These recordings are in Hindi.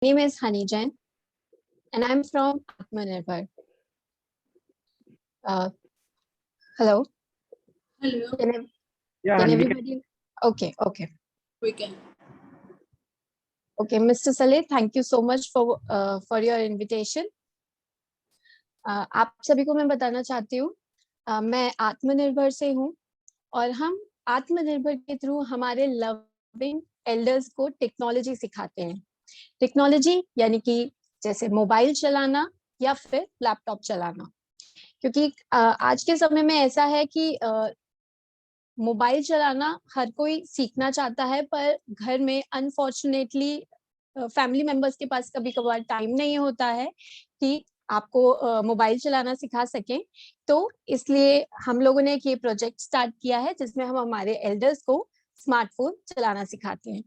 name is Honey Jain and I'm from Atmanirbhar. Uh, Hello. Hello. Yeah, Can and everybody? Okay. We can. Okay, Mr. Saleh, thank you so much for your invitation. आप सभी को मैं बताना चाहती हूँ, मैं आत्मनिर्भर से हूँ और हम आत्मनिर्भर के थ्रू हमारे लविंग एल्डर्स को टेक्नोलॉजी सिखाते हैं। टेक्नोलॉजी यानी कि जैसे मोबाइल चलाना या फिर लैपटॉप चलाना, क्योंकि आज के समय में ऐसा है कि मोबाइल चलाना हर कोई सीखना चाहता है, पर घर में अनफॉर्चुनेटली फैमिली मेंबर्स के पास कभी कभार टाइम नहीं होता है कि आपको मोबाइल चलाना सिखा सकें। तो इसलिए हम लोगों ने एक ये प्रोजेक्ट स्टार्ट किया है जिसमें हम हमारे एल्डर्स को स्मार्टफोन चलाना सिखाते हैं।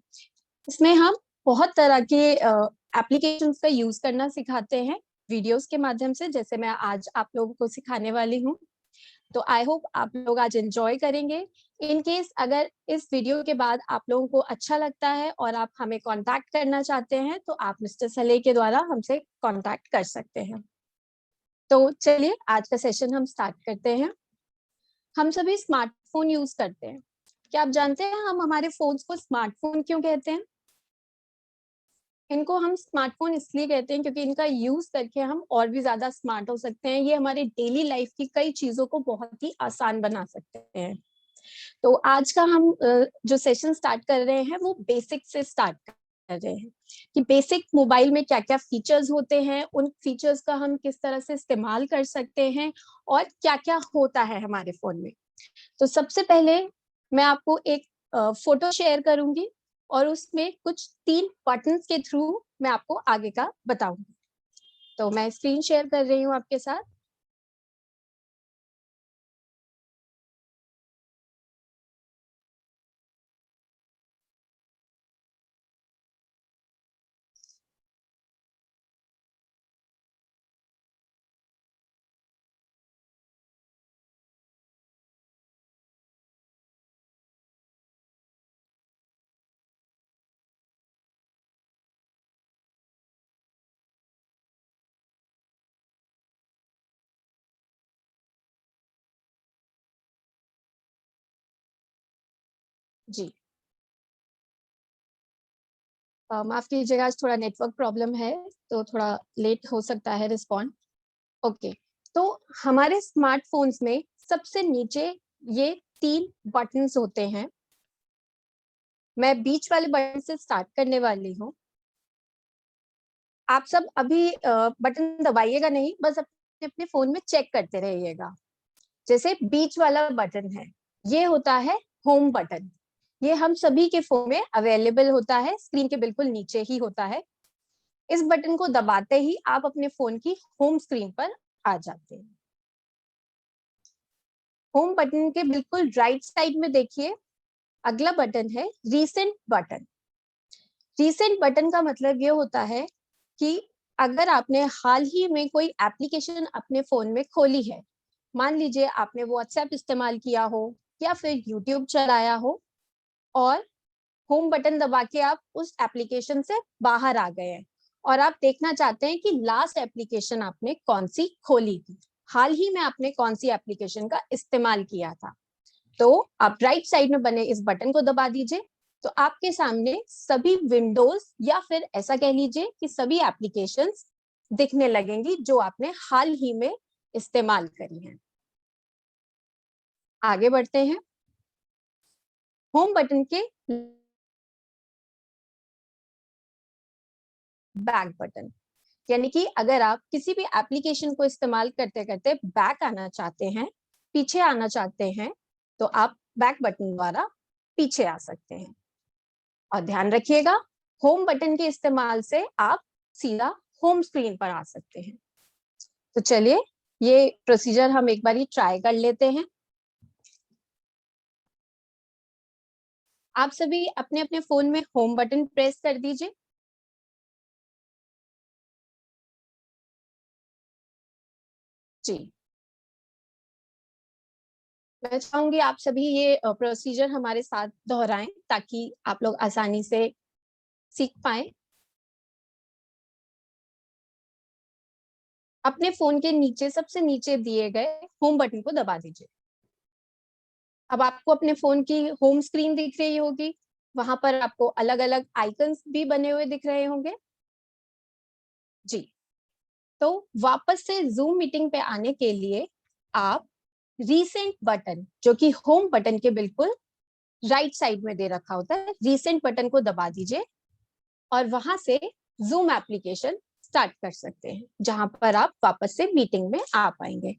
इसमें हम बहुत तरह के एप्लीकेशंस का यूज करना सिखाते हैं वीडियोस के माध्यम से, जैसे मैं आज आप लोगों को सिखाने वाली हूँ। तो आई होप आप लोग आज एंजॉय करेंगे। इन केस अगर इस वीडियो के बाद आप लोगों को अच्छा लगता है और आप हमें कांटेक्ट करना चाहते हैं तो आप मिस्टर सले के द्वारा हमसे कांटेक्ट कर सकते हैं। तो चलिए आज का सेशन हम स्टार्ट करते हैं। हम सभी स्मार्टफोन यूज करते हैं। क्या आप जानते हैं हम हमारे फोन्स को स्मार्टफोन क्यों कहते हैं? इनको हम स्मार्टफोन इसलिए कहते हैं क्योंकि इनका यूज करके हम और भी ज्यादा स्मार्ट हो सकते हैं। ये हमारे डेली लाइफ की कई चीजों को बहुत ही आसान बना सकते हैं। तो आज का हम जो सेशन स्टार्ट कर रहे हैं वो बेसिक से स्टार्ट कर रहे हैं कि बेसिक मोबाइल में क्या क्या फीचर्स होते हैं, उन फीचर्स का हम किस तरह से इस्तेमाल कर सकते हैं और क्या क्या होता है हमारे फोन में। तो सबसे पहले मैं आपको एक फोटो शेयर करूंगी और उसमें कुछ 3 बटन्स के थ्रू मैं आपको आगे का बताऊंगी। तो मैं स्क्रीन शेयर कर रही हूँ आपके साथ। जी, माफ कीजिएगा, आज थोड़ा नेटवर्क प्रॉब्लम है तो थोड़ा लेट हो सकता है रिस्पॉन्ड। ओके, तो हमारे स्मार्टफोन्स में सबसे नीचे ये 3 बटन्स होते हैं। मैं बीच वाले बटन से स्टार्ट करने वाली हूँ। आप सब अभी बटन दबाइएगा नहीं, बस अपने अपने फोन में चेक करते रहिएगा। जैसे बीच वाला बटन है, ये होता है होम बटन। ये हम सभी के फोन में अवेलेबल होता है, स्क्रीन के बिल्कुल नीचे ही होता है। इस बटन को दबाते ही आप अपने फोन की होम स्क्रीन पर आ जाते हैं। होम बटन के बिल्कुल राइट साइड में देखिए, अगला बटन है रीसेंट बटन। रीसेंट बटन का मतलब ये होता है कि अगर आपने हाल ही में कोई एप्लीकेशन अपने फोन में खोली है, मान लीजिए आपने व्हाट्सएप इस्तेमाल किया हो या फिर यूट्यूब चलाया हो और होम बटन दबा के आप उस एप्लीकेशन से बाहर आ गए हैं और आप देखना चाहते हैं कि लास्ट एप्लीकेशन आपने कौन सी खोली थी, हाल ही में आपने कौन सी एप्लीकेशन का इस्तेमाल किया था, तो आप राइट साइड में बने इस बटन को दबा दीजिए। तो आपके सामने सभी विंडोज या फिर ऐसा कह लीजिए कि सभी एप्लीकेशंस दिखने लगेंगी जो आपने हाल ही में इस्तेमाल करी हैं। आगे बढ़ते हैं। होम बटन के बैक बटन, यानी कि अगर आप किसी भी एप्लीकेशन को इस्तेमाल करते करते बैक आना चाहते हैं, पीछे आना चाहते हैं, तो आप बैक बटन द्वारा पीछे आ सकते हैं। और ध्यान रखिएगा, होम बटन के इस्तेमाल से आप सीधा होम स्क्रीन पर आ सकते हैं। तो चलिए ये प्रोसीजर हम एक बार ही ट्राई कर लेते हैं। आप सभी अपने अपने फोन में होम बटन प्रेस कर दीजिए। जी, मैं चाहूंगी आप सभी ये प्रोसीजर हमारे साथ दोहराएं ताकि आप लोग आसानी से सीख पाए। अपने फोन के नीचे सबसे नीचे दिए गए होम बटन को दबा दीजिए। अब आपको अपने फोन की होम स्क्रीन दिख रही होगी, वहां पर आपको अलग अलग आइकन्स भी बने हुए दिख रहे होंगे जी। तो वापस से जूम मीटिंग पे आने के लिए आप रीसेंट बटन, जो कि होम बटन के बिल्कुल राइट साइड में दे रखा होता है, रीसेंट बटन को दबा दीजिए और वहां से जूम एप्लीकेशन स्टार्ट कर सकते हैं, जहां पर आप वापस से मीटिंग में आ पाएंगे।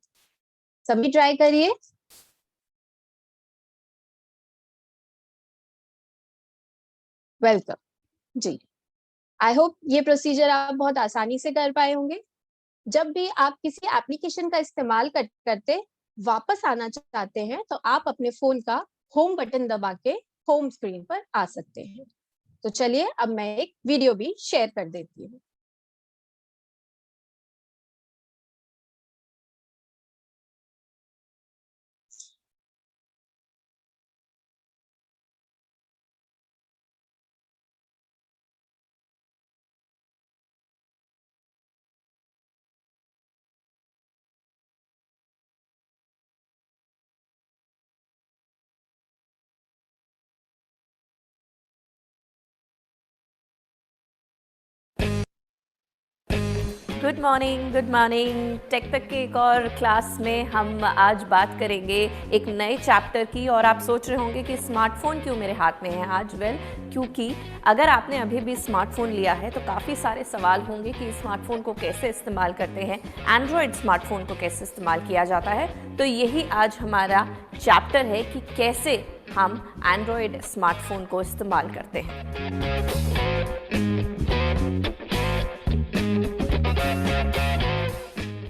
सभी ट्राई करिए। वेलकम जी। आई होप ये प्रोसीजर आप बहुत आसानी से कर पाए होंगे। जब भी आप किसी एप्लीकेशन का इस्तेमाल करते वापस आना चाहते हैं, तो आप अपने फोन का होम बटन दबा के होम स्क्रीन पर आ सकते हैं। तो चलिए अब मैं एक वीडियो भी शेयर कर देती हूँ। Good morning. टेक तक के एक और क्लास में हम आज बात करेंगे एक नए चैप्टर की। और आप सोच रहे होंगे कि स्मार्टफोन क्यों मेरे हाथ में है आज। क्योंकि अगर आपने अभी भी स्मार्टफोन लिया है तो काफ़ी सारे सवाल होंगे कि स्मार्टफोन को कैसे इस्तेमाल करते हैं, एंड्रॉयड स्मार्टफोन को कैसे इस्तेमाल किया जाता है। तो यही आज हमारा चैप्टर है कि कैसे हम एंड्रॉयड स्मार्टफोन को इस्तेमाल करते हैं।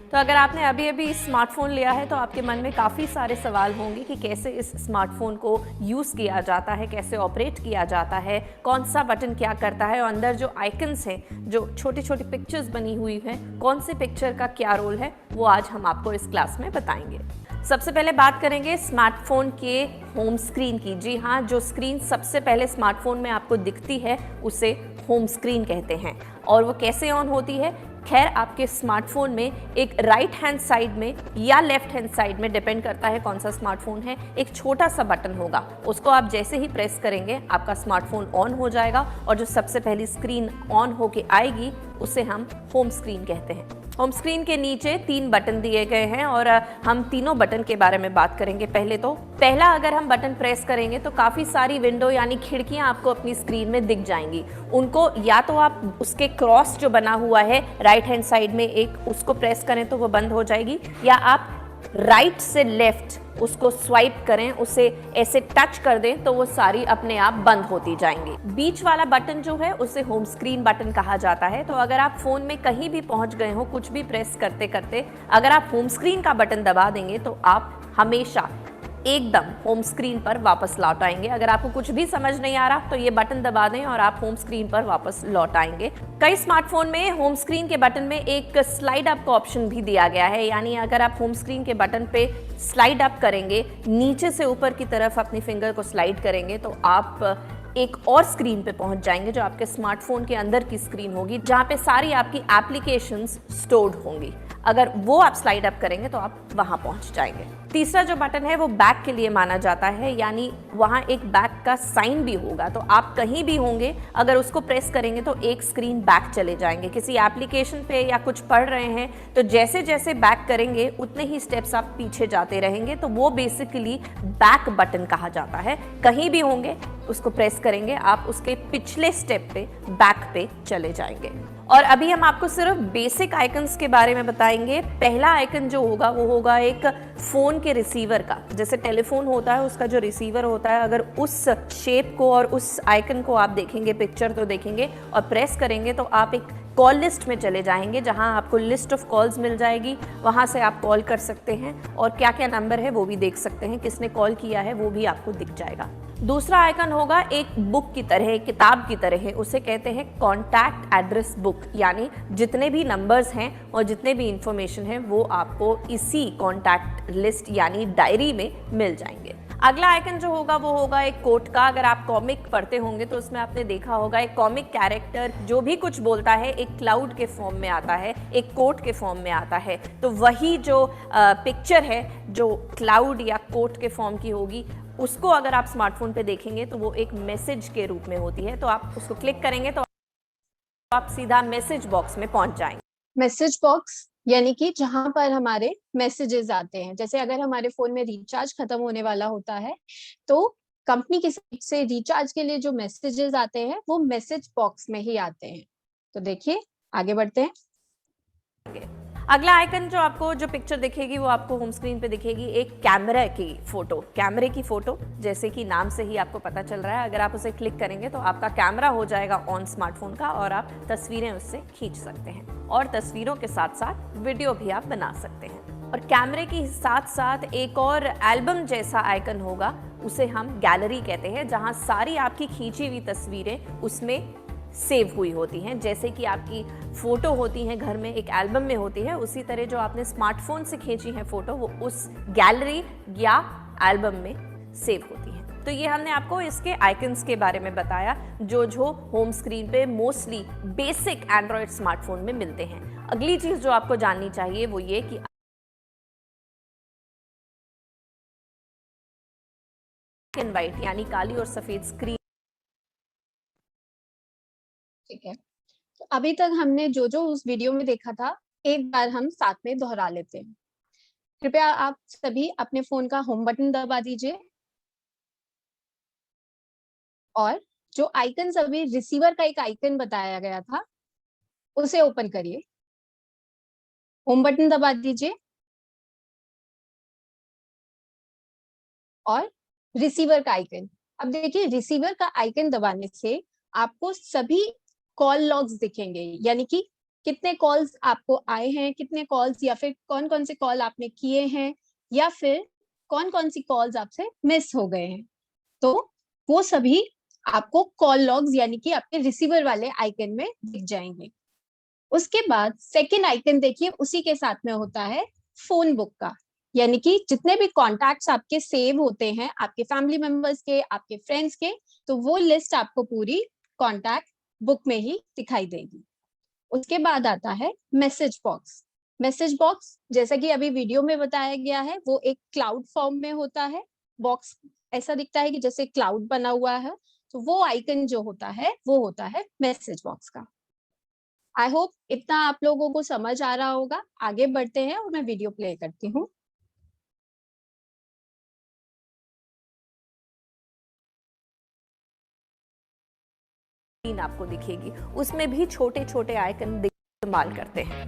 तो अगर आपने अभी अभी स्मार्टफोन लिया है तो आपके मन में काफ़ी सारे सवाल होंगे कि कैसे इस स्मार्टफोन को यूज़ किया जाता है, कैसे ऑपरेट किया जाता है, कौन सा बटन क्या करता है, और अंदर जो आइकन्स हैं, जो छोटी छोटी पिक्चर्स बनी हुई हैं, कौन से पिक्चर का क्या रोल है, वो आज हम आपको इस क्लास में बताएंगे। सबसे पहले बात करेंगे स्मार्टफोन के होम स्क्रीन की। जी हाँ, जो स्क्रीन सबसे पहले स्मार्टफोन में आपको दिखती है उसे होम स्क्रीन कहते हैं। और वो कैसे ऑन होती है? खैर, आपके स्मार्टफोन में एक राइट हैंड साइड में या लेफ्ट हैंड साइड में, डिपेंड करता है कौन सा स्मार्टफोन है, एक छोटा सा बटन होगा। उसको आप जैसे ही प्रेस करेंगे आपका स्मार्टफोन ऑन हो जाएगा और जो सबसे पहली स्क्रीन ऑन होके आएगी उसे हम होम स्क्रीन कहते हैं। होम स्क्रीन के नीचे 3 बटन दिए गए हैं और हम तीनों बटन के बारे में बात करेंगे। पहला अगर हम बटन प्रेस करेंगे तो काफ़ी सारी विंडो यानी खिड़कियां आपको अपनी स्क्रीन में दिख जाएंगी। उनको या तो आप उसके क्रॉस जो बना हुआ है राइट हैंड साइड में एक, उसको प्रेस करें तो वो बंद हो जाएगी, या आप राइट से लेफ्ट उसको स्वाइप करें, उसे ऐसे टच कर दें तो वो सारी अपने आप बंद होती जाएंगी। बीच वाला बटन जो है उसे होम स्क्रीन बटन कहा जाता है। तो अगर आप फोन में कहीं भी पहुंच गए हो, कुछ भी प्रेस करते करते अगर आप होम स्क्रीन का बटन दबा देंगे तो आप हमेशा एकदम होम स्क्रीन पर वापस लौट आएंगे। अगर आपको कुछ भी समझ नहीं आ रहा तो ये बटन दबा दें और आप होम स्क्रीन पर वापस लौट आएंगे। कई स्मार्टफोन में होम स्क्रीन के बटन में एक स्लाइड अप का ऑप्शन भी दिया गया है, यानी अगर आप होम स्क्रीन के बटन पे स्लाइड अप करेंगे, नीचे से ऊपर की तरफ अपनी फिंगर को स्लाइड करेंगे तो आप एक और स्क्रीन पे पहुंच जाएंगे जो आपके स्मार्टफोन के अंदर की स्क्रीन होगी, जहां पे सारी आपकी एप्लीकेशंस स्टोर्ड होंगी। अगर वो आप स्लाइड अप करेंगे तो आप वहां पहुंच जाएंगे। तीसरा जो बटन है वो बैक के लिए माना जाता है, यानी वहां एक बैक का साइन भी होगा। तो आप कहीं भी होंगे, अगर उसको प्रेस करेंगे तो एक स्क्रीन बैक चले जाएंगे। किसी एप्लीकेशन पे या कुछ पढ़ रहे हैं तो जैसे जैसे बैक करेंगे उतने ही स्टेप्स आप पीछे जाते रहेंगे, तो वो बेसिकली बैक बटन कहा जाता है। कहीं भी होंगे उसको प्रेस करेंगे, आप उसके पिछले स्टेप पे बैक पे चले जाएंगे। और अभी हम आपको सिर्फ बेसिक आइकन्स के बारे में बताएंगे। पहला आइकन जो होगा वो होगा एक फ़ोन के रिसीवर का। जैसे टेलीफोन होता है उसका जो रिसीवर होता है, अगर उस शेप को और उस आइकन को आप देखेंगे, पिक्चर तो देखेंगे, और प्रेस करेंगे तो आप एक कॉल लिस्ट में चले जाएंगे जहां आपको लिस्ट ऑफ कॉल्स मिल जाएगी। वहां से आप कॉल कर सकते हैं और क्या क्या नंबर है वो भी देख सकते हैं, किसने कॉल किया है वो भी आपको दिख जाएगा। दूसरा आइकन होगा एक बुक की तरह, किताब की तरह है, उसे कहते हैं कॉन्टैक्ट एड्रेस बुक, यानी जितने भी नंबर्स हैं और जितने भी इंफॉर्मेशन है वो आपको इसी कॉन्टैक्ट लिस्ट यानी डायरी में मिल जाएंगे। अगला आइकन जो होगा वो होगा एक कोट का। अगर आप कॉमिक पढ़ते होंगे तो उसमें आपने देखा होगा एक कॉमिक कैरेक्टर जो भी कुछ बोलता है एक क्लाउड के फॉर्म में आता है, एक कोट के फॉर्म में आता है। तो वही जो पिक्चर है जो क्लाउड या कोट के फॉर्म की होगी, उसको अगर आप स्मार्टफोन पे देखेंगे तो वो एक मैसेज के रूप में होती है। तो आप उसको क्लिक करेंगे तो आप सीधा मैसेज बॉक्स में पहुंच जाएंगे। मैसेज बॉक्स यानी कि जहां पर हमारे मैसेजेस आते हैं। जैसे अगर हमारे फोन में रिचार्ज खत्म होने वाला होता है तो कंपनी की साइड से रिचार्ज के लिए जो मैसेजेस आते हैं वो मैसेज बॉक्स में ही आते हैं। तो देखिए आगे बढ़ते हैं। अगला आइकन जो आपको जो पिक्चर दिखेगी वो आपको होम स्क्रीन पे दिखेगी एक कैमरे की फोटो, जैसे कि नाम से ही आपको पता चल रहा है। अगर आप उसे क्लिक करेंगे तो आपका कैमरा हो जाएगा ऑन स्मार्टफोन का और आप तस्वीरें उससे खींच सकते हैं और तस्वीरों के साथ साथ वीडियो भी आप बना सकते हैं। और कैमरे के साथ साथ एक और एल्बम जैसा आइकन होगा, उसे हम गैलरी कहते हैं, जहां सारी आपकी खींची हुई तस्वीरें उसमें सेव हुई होती हैं। जैसे कि आपकी फोटो होती हैं घर में एक एल्बम में होती है, उसी तरह जो आपने स्मार्टफोन से खींची है फोटो वो उस गैलरी या एल्बम में सेव होती है। तो ये हमने आपको इसके आइकन्स के बारे में बताया जो होम स्क्रीन पे मोस्टली बेसिक एंड्रॉयड स्मार्टफोन में मिलते हैं। अगली चीज जो आपको जाननी चाहिए वो ये कि एंड वाइट यानी काली और सफेद स्क्रीन। ठीक है, तो अभी तक हमने जो जो उस वीडियो में देखा था एक बार हम साथ में दोहरा लेते हैं। कृपया आप सभी अपने फोन का होम बटन दबा दीजिए और जो आइकन अभी रिसीवर का एक आइकन बताया गया था उसे ओपन करिए। होम बटन दबा दीजिए और रिसीवर का आइकन। अब देखिए रिसीवर का आइकन दबाने से आपको सभी कॉल लॉग्स दिखेंगे, यानी कि कितने कॉल्स आपको आए हैं, कितने कॉल्स या फिर कौन कौन से कॉल आपने किए हैं या फिर कौन कौन सी कॉल्स आपसे मिस हो गए हैं। तो वो सभी आपको कॉल लॉग्स यानी कि आपके रिसीवर वाले आइकन में दिख जाएंगे। उसके बाद सेकंड आइकन देखिए, उसी के साथ में होता है फोन बुक का, यानी कि जितने भी कॉन्टैक्ट्स आपके सेव होते हैं आपके फैमिली मेंबर्स के, आपके फ्रेंड्स के, तो वो लिस्ट आपको पूरी कॉन्टैक्ट बुक में ही दिखाई देगी। उसके बाद आता है मैसेज बॉक्स। मैसेज बॉक्स जैसा कि अभी वीडियो में बताया गया है वो एक क्लाउड फॉर्म में होता है। बॉक्स ऐसा दिखता है कि जैसे क्लाउड बना हुआ है, तो वो आइकन जो होता है वो होता है मैसेज बॉक्स का। आई होप इतना आप लोगों को समझ आ रहा होगा। आगे बढ़ते हैं और मैं वीडियो प्ले करती हूँ। आपको दिखेगी, उसमें भी छोटे छोटे आइकन इस्तेमाल करते हैं।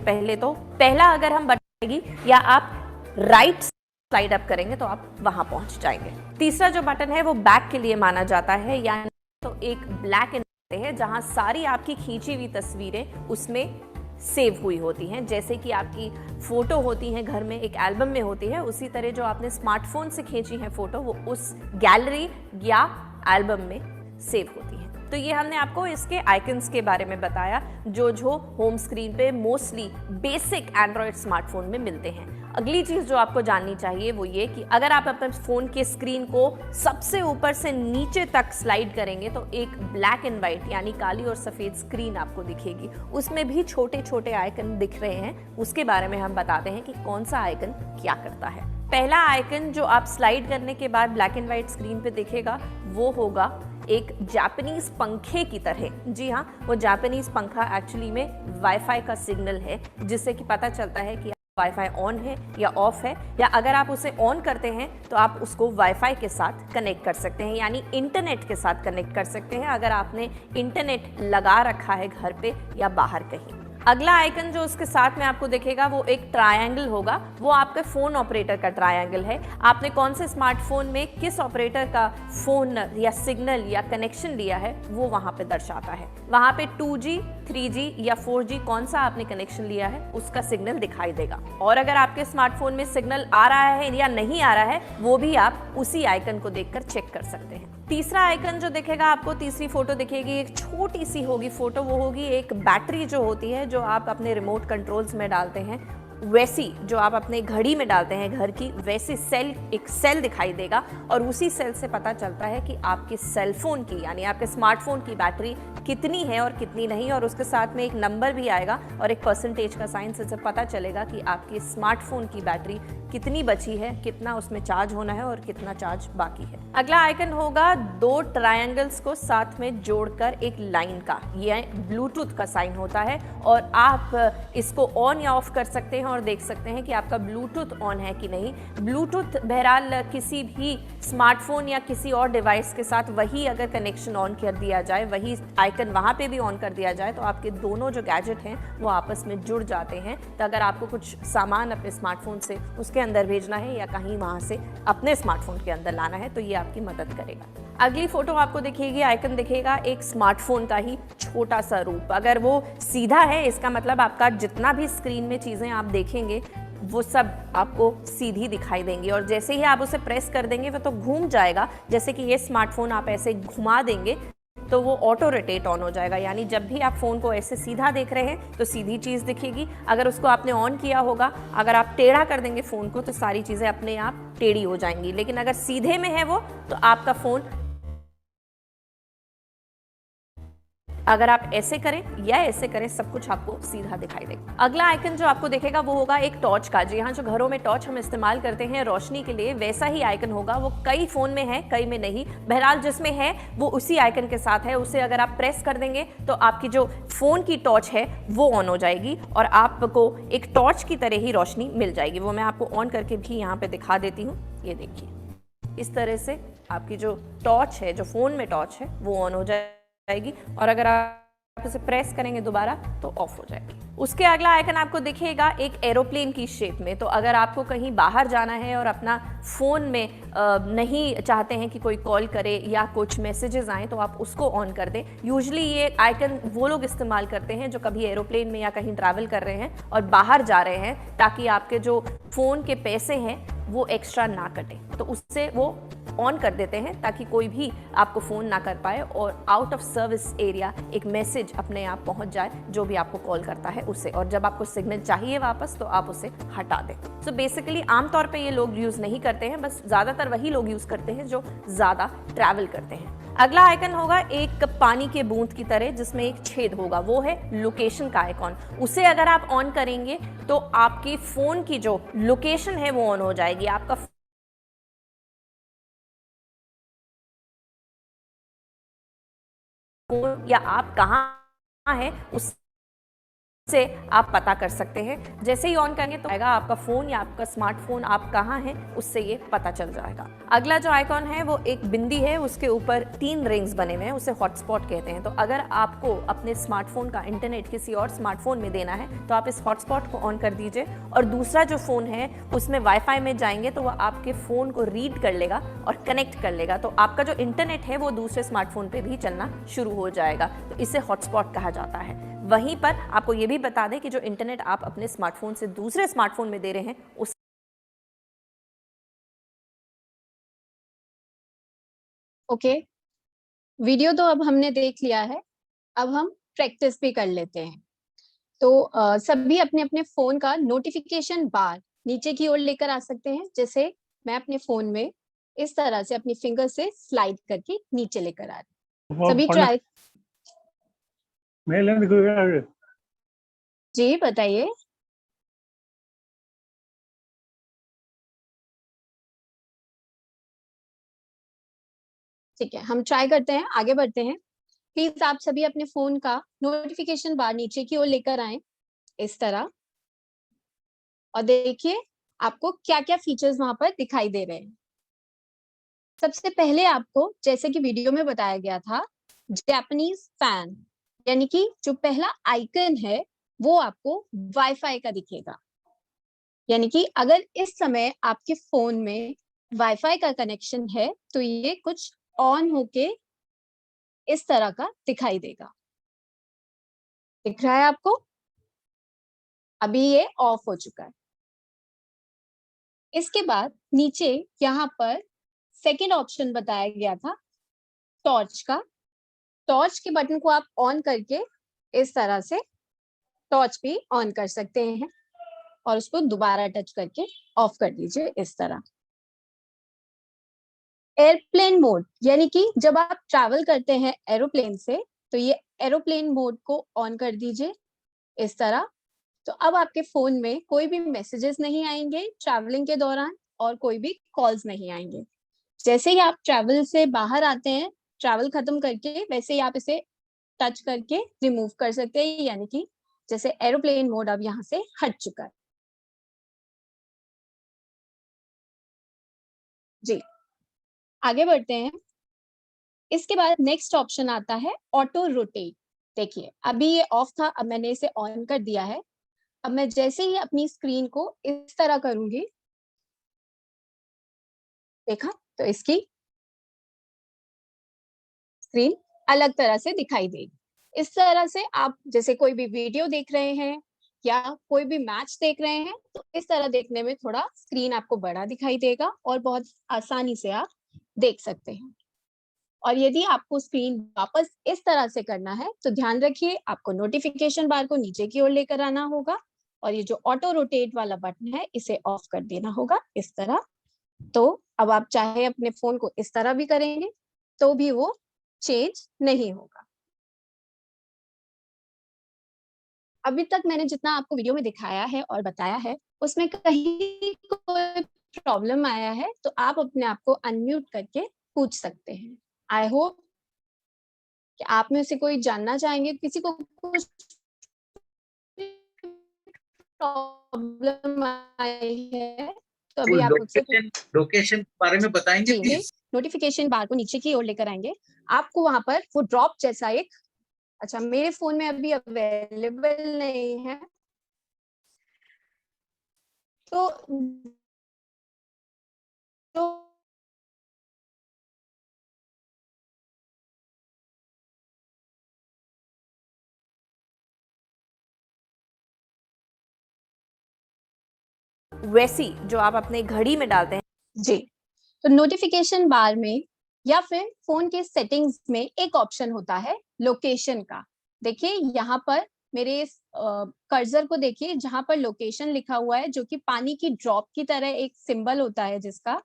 पहले तो पहला अगर हम बटन या आप राइट स्लाइड अप करेंगे तो आप वहां पहुंच जाएंगे। तीसरा जो बटन है वो बैक के लिए माना जाता है, यानी तो एक ब्लैक एंड है जहां सारी आपकी खींची हुई तस्वीरें उसमें सेव हुई होती हैं। जैसे कि आपकी फोटो होती है घर में एक एल्बम में होती है, उसी तरह जो आपने स्मार्टफोन से खींची है फोटो वो उस गैलरी या एल्बम में सेव होती है। तो ये हमने आपको इसके आइकन्स के बारे में बताया जो होम स्क्रीन पे मोस्टली बेसिक एंड्रॉयड स्मार्टफोन में मिलते हैं। अगली चीज जो आपको जाननी चाहिए वो ये कि अगर आप अपने फोन के स्क्रीन को सबसे ऊपर से नीचे तक स्लाइड करेंगे तो एक ब्लैक एंड व्हाइट यानी काली और सफेद स्क्रीन आपको दिखेगी। उसमें भी छोटे छोटे आइकन दिख रहे हैं, उसके बारे में हम बताते हैं कि कौन सा आइकन क्या करता है। पहला आइकन जो आप स्लाइड करने के बाद ब्लैक एंड व्हाइट स्क्रीन पे दिखेगा वो होगा एक जापानीज पंखे की तरह। जी हाँ, वो जापानीज पंखा एक्चुअली में वाईफाई का सिग्नल है, जिससे कि पता चलता है कि वाईफाई ऑन है या ऑफ है, या अगर आप उसे ऑन करते हैं तो आप उसको वाईफाई के साथ कनेक्ट कर सकते हैं, यानी इंटरनेट के साथ कनेक्ट कर सकते हैं अगर आपने इंटरनेट लगा रखा है घर पे या बाहर कहीं। अगला आइकन जो उसके साथ में आपको दिखेगा वो एक ट्रायंगल होगा, वो आपके फोन ऑपरेटर का ट्रायंगल है। आपने कौन से स्मार्टफोन में किस ऑपरेटर का फोन या सिग्नल या कनेक्शन लिया है वो वहां पे दर्शाता है। वहां पे 2G, 3G या 4G कौन सा आपने कनेक्शन लिया है उसका सिग्नल दिखाई देगा। और अगर आपके स्मार्टफोन में सिग्नल आ रहा है या नहीं आ रहा है वो भी आप उसी आइकन को देखकर चेक कर सकते हैं। तीसरा आइकन जो दिखेगा आपको, तीसरी फोटो दिखेगी, एक छोटी सी होगी फोटो, वो होगी एक बैटरी जो होती है जो आप अपने रिमोट कंट्रोल्स में डालते हैं वैसी जो आप अपने घड़ी में डालते हैं घर की, वैसी एक सेल दिखाई देगा और उसी सेल से पता चलता है कि आपके सेल फोन की यानी आपके स्मार्टफोन की बैटरी कितनी है और कितनी नहीं, और उसके साथ में एक नंबर भी आएगा और एक परसेंटेज का साइन से पता चलेगा कि आपके स्मार्टफोन की बैटरी कितनी बची है, कितना उसमें चार्ज होना है और कितना चार्ज बाकी है। अगला आइकन होगा 2 ट्रायंगल्स को साथ में जोड़कर एक लाइन का, ये ब्लूटूथ का साइन होता है और आप इसको ऑन या ऑफ कर सकते हैं और देख सकते हैं कि आपका ब्लूटूथ ऑन है कि नहीं। ब्लूटूथ बहरहाल किसी भी स्मार्टफोन या किसी और डिवाइस के साथ वही अगर कनेक्शन ऑन कर दिया जाए, वही आइकन वहाँ पे भी ऑन कर दिया जाए तो आपके दोनों जो गैजेट हैं वो आपस में जुड़ जाते हैं। तो अगर आपको कुछ सामान अपने स्मार्टफोन से उसके अंदर भेजना है या कहीं वहाँ से अपने स्मार्टफोन के अंदर लाना है तो ये आपकी मदद करेगा। अगली फोटो आपको दिखेगी, आइकन दिखेगा एक स्मार्टफोन का ही छोटा सा रूप। अगर वो सीधा है इसका मतलब आपका जितना भी स्क्रीन में चीज़ें आप देखेंगे वो सब आपको सीधी दिखाई देंगी और जैसे ही आप उसे प्रेस कर देंगे वो तो घूम जाएगा। जैसे कि ये स्मार्टफोन आप ऐसे घुमा देंगे तो वो ऑटो रोटेट ऑन हो जाएगा, यानी जब भी आप फ़ोन को ऐसे सीधा देख रहे हैं तो सीधी चीज़ दिखेगी। अगर उसको आपने ऑन किया होगा, अगर आप टेढ़ा कर देंगे फ़ोन को तो सारी चीज़ें अपने आप टेढ़ी हो जाएंगी, लेकिन अगर सीधे में है वो तो आपका फ़ोन अगर आप ऐसे करें या ऐसे करें सब कुछ आपको सीधा दिखाई देगा। अगला आइकन जो आपको दिखेगा वो होगा एक टॉर्च का। जी हाँ, जो घरों में टॉर्च हम इस्तेमाल करते हैं रोशनी के लिए, वैसा ही आइकन होगा। वो कई फोन में है, कई में नहीं, बहरहाल जिसमें है वो उसी आइकन के साथ है। उसे अगर आप प्रेस कर देंगे तो आपकी जो फोन की टॉर्च है वो ऑन हो जाएगी और आपको एक टॉर्च की तरह ही रोशनी मिल जाएगी। वो मैं आपको ऑन करके भी यहाँ पे दिखा देती हूँ। ये देखिए, इस तरह से आपकी जो टॉर्च है, जो फोन में टॉर्च है वो ऑन हो जाएगी और अगर आप इसे प्रेस करेंगे दोबारा तो ऑफ हो जाएगी। उसके अगला आइकन आपको दिखेगा एक एरोप्लेन की शेप में। तो अगर आपको कहीं बाहर जाना है और अपना फ़ोन में नहीं चाहते हैं कि कोई कॉल करे या कुछ मैसेजेस आएँ तो आप उसको ऑन कर दें। यूजुअली ये आइकन वो लोग इस्तेमाल करते हैं जो कभी एरोप्लेन में या कहीं ट्रैवल कर रहे हैं और बाहर जा रहे हैं, ताकि आपके जो फ़ोन के पैसे हैं वो एक्स्ट्रा ना कटे, तो उससे वो ऑन कर देते हैं ताकि कोई भी आपको फ़ोन ना कर पाए और आउट ऑफ सर्विस एरिया एक मैसेज अपने आप पहुंच जाए जो भी आपको कॉल करता है उसे, और जब आपको सिग्नल चाहिए वापस तो आप उसे हटा दें। सो बेसिकली आमतौर पे ये लोग यूज़ नहीं करते हैं, बस ज़्यादातर वही लोग यूज़ करते हैं जो ज़्यादा ट्रैवल करते हैं। अगला आइकन होगा एक पानी के बूंद की तरह जिसमें एक छेद होगा, वो है लोकेशन का आइकॉन। उसे अगर आप ऑन करेंगे तो आपकी फ़ोन की जो लोकेशन है वो ऑन हो जाएगी। आपका फोन या आप कहाँ हैं उससे आप पता कर सकते हैं। जैसे ही ऑन करेंगे तो आएगा आपका फ़ोन या आपका स्मार्टफोन आप कहाँ हैं उससे ये पता चल जाएगा। अगला जो आइकॉन है वो एक बिंदी है, उसके ऊपर 3 रिंग्स बने हुए हैं, उसे हॉटस्पॉट कहते हैं। तो अगर आपको अपने स्मार्टफोन का इंटरनेट किसी और स्मार्टफोन में देना है तो आप इस हॉटस्पॉट को ऑन कर दीजिए और दूसरा जो फ़ोन है उसमें वाईफाई में जाएंगे तो वह आपके फ़ोन को रीड कर लेगा और कनेक्ट कर लेगा, तो आपका जो इंटरनेट है वो दूसरे स्मार्टफोन पे भी चलना शुरू हो जाएगा। तो इसे हॉटस्पॉट कहा जाता है। वहीं पर आपको ये भी बता दें कि जो इंटरनेट आप अपने स्मार्टफोन से दूसरे स्मार्टफोन में दे रहे हैं उस ओके, वीडियो तो अब हमने देख लिया है, अब हम प्रैक्टिस भी कर लेते हैं। तो सभी अपने अपने फोन का नोटिफिकेशन बार नीचे की ओर लेकर आ सकते हैं। जैसे मैं अपने फोन में इस तरह से अपनी फिंगर से स्लाइड करके नीचे लेकर आ रही हूँ। सभी ट्राई। जी बताइए। ठीक है, हम ट्राई करते हैं, आगे बढ़ते हैं। प्लीज आप सभी अपने फोन का नोटिफिकेशन बार नीचे की ओर लेकर आए इस तरह, और देखिए आपको क्या क्या फीचर्स वहां पर दिखाई दे रहे हैं। सबसे पहले आपको, जैसे कि वीडियो में बताया गया था, जापानीज फैन, यानी कि जो पहला आइकन है वो आपको वाईफाई का दिखेगा। यानी कि अगर इस समय आपके फोन में वाईफाई का कनेक्शन है तो ये कुछ ऑन होके इस तरह का दिखाई देगा। दिख रहा है आपको? अभी ये ऑफ हो चुका है। इसके बाद नीचे यहाँ पर सेकंड ऑप्शन बताया गया था टॉर्च का। टॉर्च के बटन को आप ऑन करके इस तरह से टॉर्च भी ऑन कर सकते हैं। और उसको दोबारा टच करके ऑफ कर दीजिए इस तरह। एयरप्लेन मोड, यानी कि जब आप ट्रैवल करते हैं एरोप्लेन से, तो ये एरोप्लेन मोड को ऑन कर दीजिए इस तरह। तो अब आपके फोन में कोई भी मैसेजेस नहीं आएंगे ट्रैवलिंग के दौरान, और कोई भी कॉल्स नहीं आएंगे। जैसे ही आप ट्रैवल से बाहर आते हैं, ट्रैवल खत्म करके, वैसे ही आप इसे टच करके रिमूव कर सकते हैं, यानी कि जैसे एरोप्लेन मोड अब यहाँ से हट चुका है। जी, आगे बढ़ते हैं। इसके बाद नेक्स्ट ऑप्शन आता है ऑटो रोटेट। देखिए अभी ये ऑफ था, अब मैंने इसे ऑन कर दिया है। अब मैं जैसे ही अपनी स्क्रीन को इस तरह करूंगी, देखा, तो इसकी स्क्रीन अलग तरह से दिखाई देगी। इस तरह से आप जैसे कोई भी वीडियो देख रहे हैं या कोई भी मैच देख रहे हैं, तो इस तरह देखने में थोड़ा स्क्रीन आपको बड़ा दिखाई देगा और बहुत आसानी से आप देख सकते हैं। और यदि आपको स्क्रीन वापस इस तरह से करना है, तो ध्यान रखिए आपको नोटिफिकेशन बार को नीचे की ओर लेकर आना होगा, और ये जो ऑटो रोटेट वाला बटन है इसे ऑफ कर देना होगा इस तरह। तो अब आप चाहे अपने फोन को इस तरह भी करेंगे तो भी वो चेंज नहीं होगा। अभी तक मैंने जितना आपको वीडियो में दिखाया है और बताया है, उसमें कहीं कोई प्रॉब्लम आया है तो आप अपने आप को अनम्यूट करके पूछ सकते हैं। आई होप कि आप में से कोई जानना चाहेंगे, किसी को कुछ प्रॉब्लम आई है तो अभी आप मुझसे लोकेशन के बारे में बताएंगे प्लीज। नोटिफिकेशन बार को नीचे की ओर लेकर आएंगे, आपको वहां पर वो ड्रॉप जैसा एक, अच्छा मेरे फोन में अभी अवेलेबल नहीं है, तो वैसी जो आप अपने घड़ी में डालते हैं। जी, तो नोटिफिकेशन बार में या फिर फोन के सेटिंग्स में एक ऑप्शन होता है लोकेशन का। देखिए यहाँ पर मेरे कर्सर को देखिए, जहां पर लोकेशन लिखा हुआ है, जो कि पानी की ड्रॉप की तरह एक सिंबल होता है जिसका,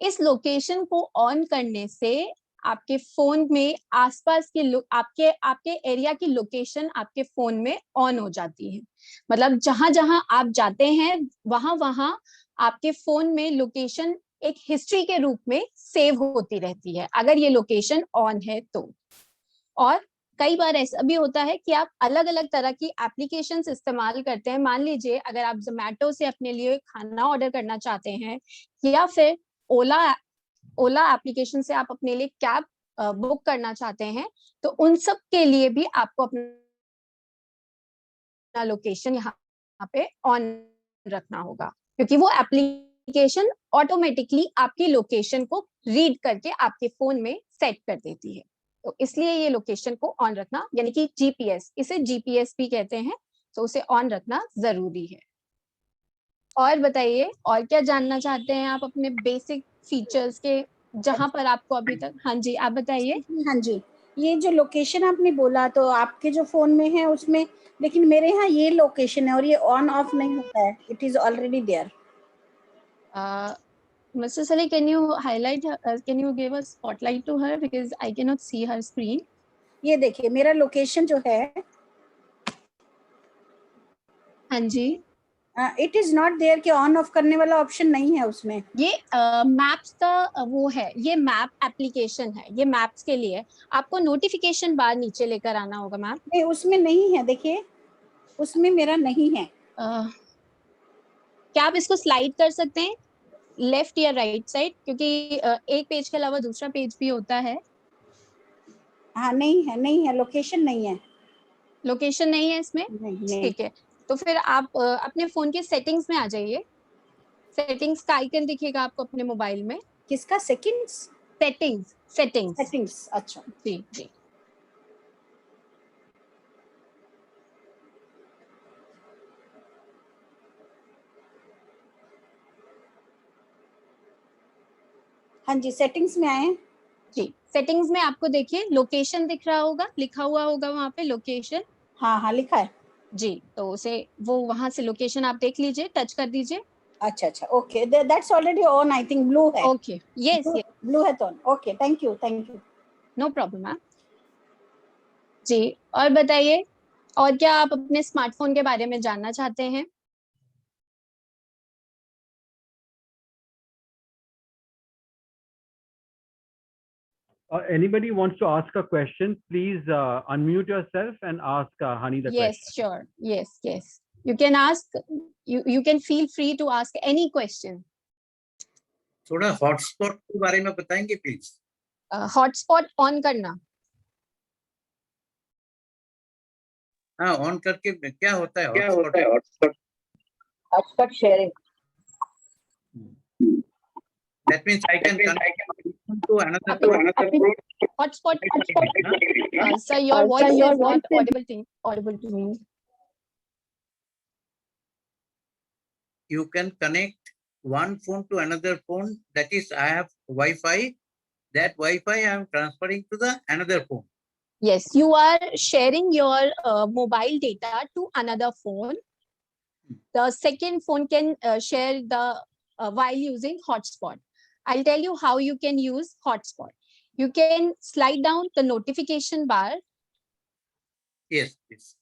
इस लोकेशन को ऑन करने से आपके फोन में आसपास की आपके आपके एरिया की लोकेशन आपके फोन में ऑन हो जाती है। मतलब जहां जहां आप जाते हैं वहां वहां आपके फोन में लोकेशन एक हिस्ट्री के रूप में सेव होती रहती है, अगर ये लोकेशन ऑन है तो। और कई बार ऐसा भी होता है कि आप अलग अलग तरह की एप्लीकेशंस इस्तेमाल करते हैं। मान लीजिए अगर आप जोमेटो से अपने लिए खाना ऑर्डर करना चाहते हैं, या फिर ओला एप्लीकेशन से आप अपने लिए कैब बुक करना चाहते हैं, तो उन सब के लिए भी आपको अपना लोकेशन यहाँ पे ऑन रखना होगा, क्योंकि वो एप्लीकेशन ऑटोमेटिकली आपकी लोकेशन को रीड करके आपके फोन में सेट कर देती है। तो इसलिए ये लोकेशन को ऑन रखना, यानी कि जीपीएस, इसे जीपीएस भी कहते हैं, तो उसे ऑन रखना जरूरी है। और बताइए, और क्या जानना चाहते हैं आप अपने बेसिक फीचर्स के, जहां पर आपको अभी तक। हाँ जी, आप बताइए। हाँ जी, ये जो लोकेशन आपने बोला, तो आपके जो फोन में है उसमें, लेकिन मेरे यहाँ ये लोकेशन है और ये ऑन ऑफ नहीं होता है, it is already there. Mr. Saleh, can you highlight can you give a spotlight to her because I cannot see her screen? ये देखिए मेरा लोकेशन जो है, हाँ जी, इट इज नॉट देयर कि ऑन ऑफ करने वाला ऑप्शन नहीं है उसमें। ये मैप्स का वो है, ये मैप एप्लीकेशन है, ये मैप्स के लिए। आपको नोटिफिकेशन बार नीचे लेकर आना होगा मैम। नहीं, उसमें नहीं है, देखिए उसमें मेरा नहीं है। क्या आप इसको स्लाइड कर सकते हैं लेफ्ट या राइट साइड, क्योंकि एक पेज के अलावा दूसरा पेज भी होता है। हाँ नहीं है, नहीं है, लोकेशन नहीं है। लोकेशन नहीं है इसमें, नहीं। ठीक है। तो फिर आप अपने फोन के सेटिंग्स में आ जाइए। सेटिंग्स का आइकन दिखेगा आपको अपने मोबाइल में। किसका? सेटिंग्स? सेटिंग्स, सेटिंग्स, सेटिंग्स, अच्छा जी जी। हाँ जी, सेटिंग्स में आए। जी, सेटिंग्स में आपको देखिए लोकेशन दिख रहा होगा, लिखा हुआ होगा वहां पे लोकेशन। हाँ हाँ लिखा है। जी, तो उसे वो वहां से लोकेशन आप देख लीजिए, टच कर दीजिए. अच्छा अच्छा, okay, that's already on, I think blue है. ओके, यस यस, ब्लू है तो on. Okay, thank you, thank you. No problem ma'am. जी, और बताइए, और क्या आप अपने स्मार्टफोन के बारे में जानना चाहते हैं? Anybody wants to ask a question, please unmute yourself and ask Hani the Yes, question. sure. Yes, yes. You can ask. You can feel free to ask any question. थोड़ा हॉटस्पॉट के बारे में बताएंगे प्लीज. हॉटस्पॉट ऑन करना. हाँ, ऑन करके क्या होता है hotspot? Hotspot sharing. That means I can connect to another phone. Hotspot. Sir, your voice is not audible to me. You can connect one phone to another phone. That is, I have Wi-Fi. That Wi-Fi I am transferring to the another phone. Yes, you are sharing your mobile data to another phone. The second phone can share the while using hotspot. I'll tell you how you can use hotspot. You can slide down the notification bar. Yes, yes,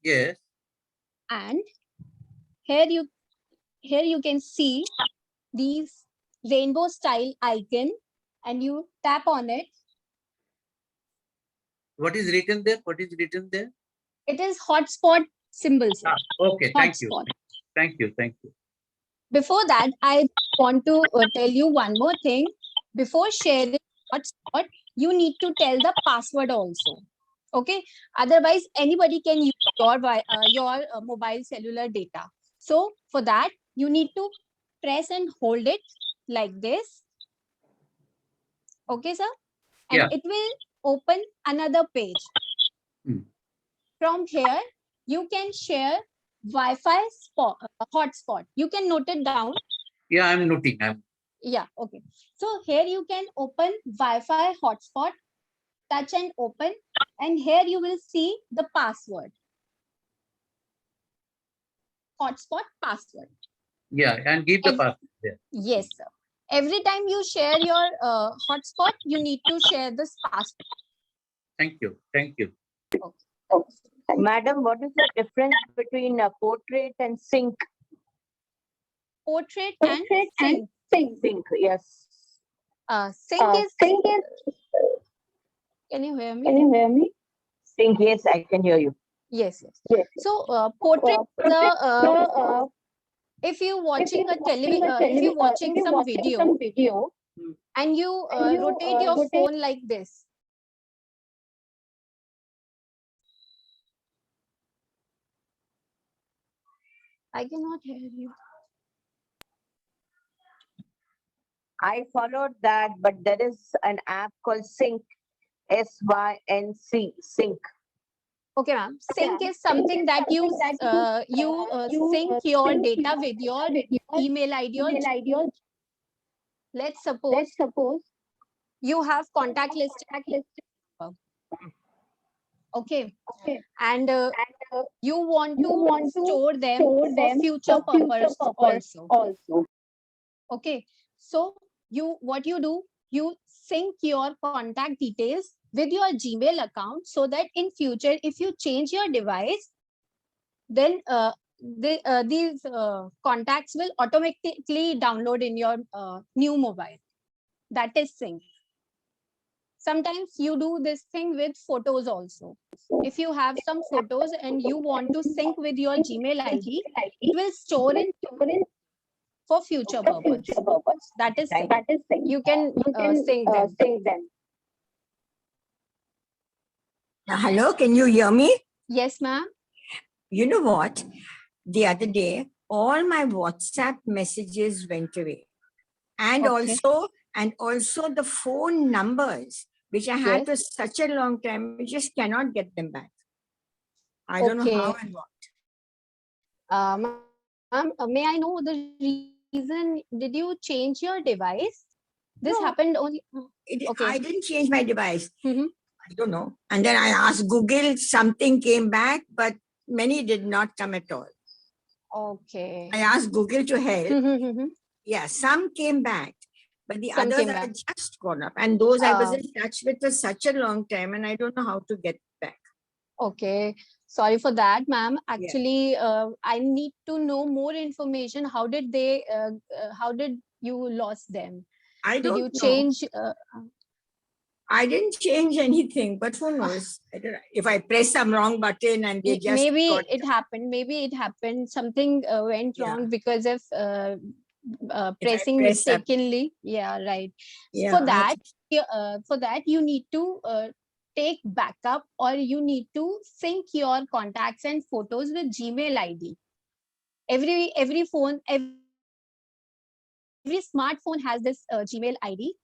yes. And here you can see these rainbow style icon, and you tap on it. What is written there? What is written there? It is hotspot symbol, sir. Okay, thank you. Hotspot. Thank you, thank you. Before that, I want to tell you one more thing. Before sharing hotspot, you need to tell the password also. Okay, otherwise anybody can use your mobile cellular data. So for that, you need to press and hold it like this. Okay, sir? And Yeah. it will open another page. From here, you can share Wi-Fi hotspot. You can note it down. Yeah, I'm noting. Yeah, okay. So here you can open Wi-Fi hotspot, touch and open, and here you will see the password. Hotspot password. Yeah, and give the password there. Yes, sir. Every time you share your hotspot, you need to share this password. Thank you, thank you. Okay. Madam, what is the difference between a portrait and sync? Portrait and sync. Sync, yes. Sync is. Can you hear me? Can you hear me? Sync, yes, I can hear you. Yes, yes. So portrait, if you're watching a if you're watching some video, and you rotate your phone like this. I cannot hear you. I followed that, but there is an app called Sync, SYNC, Sync. Okay, ma'am. Sync is something that you sync your data with your email ID or let's suppose you have contact list. Okay. And you want to store them for future purpose also. Okay. So what you do, you sync your contact details with your Gmail account so that in future, if you change your device, then these contacts will automatically download in your new mobile. That is sync. Sometimes you do this thing with photos also. If you have some photos and you want to sync with your Gmail ID, it will store it for future purpose. That is sync. You can sync them. Hello, can you hear me? Yes, ma'am. You know what? The other day, all my WhatsApp messages went away. And Okay. also the phone numbers, which I had for such a long time, I just cannot get them back. I don't know how and what. Ma'am, may I know the reason? Did you change your device? This No. happened only. Okay. I didn't change my device. Mhm. I don't know. And then I asked Google, something came back, but many did not come at all. Okay. I asked Google to help. Mhm. Yeah, some came back, but the Some others came are back. just gone up. And those I was Um, in touch with for such a long time, and I don't know how to get back. Okay, sorry for that, ma'am. Actually, I need to know more information. How did you lost them? I Did you don't know. change? I didn't change anything, but who knows? I don't know. If I press some wrong button and they just Maybe got it happened. Maybe it happened. Something went Yeah. wrong because of If I pressing press up- mistakenly. Yeah, right. Yeah, For that, you need to take backup, or you need to sync your contacts and photos with Gmail ID. Every phone, every smartphone has this Gmail ID.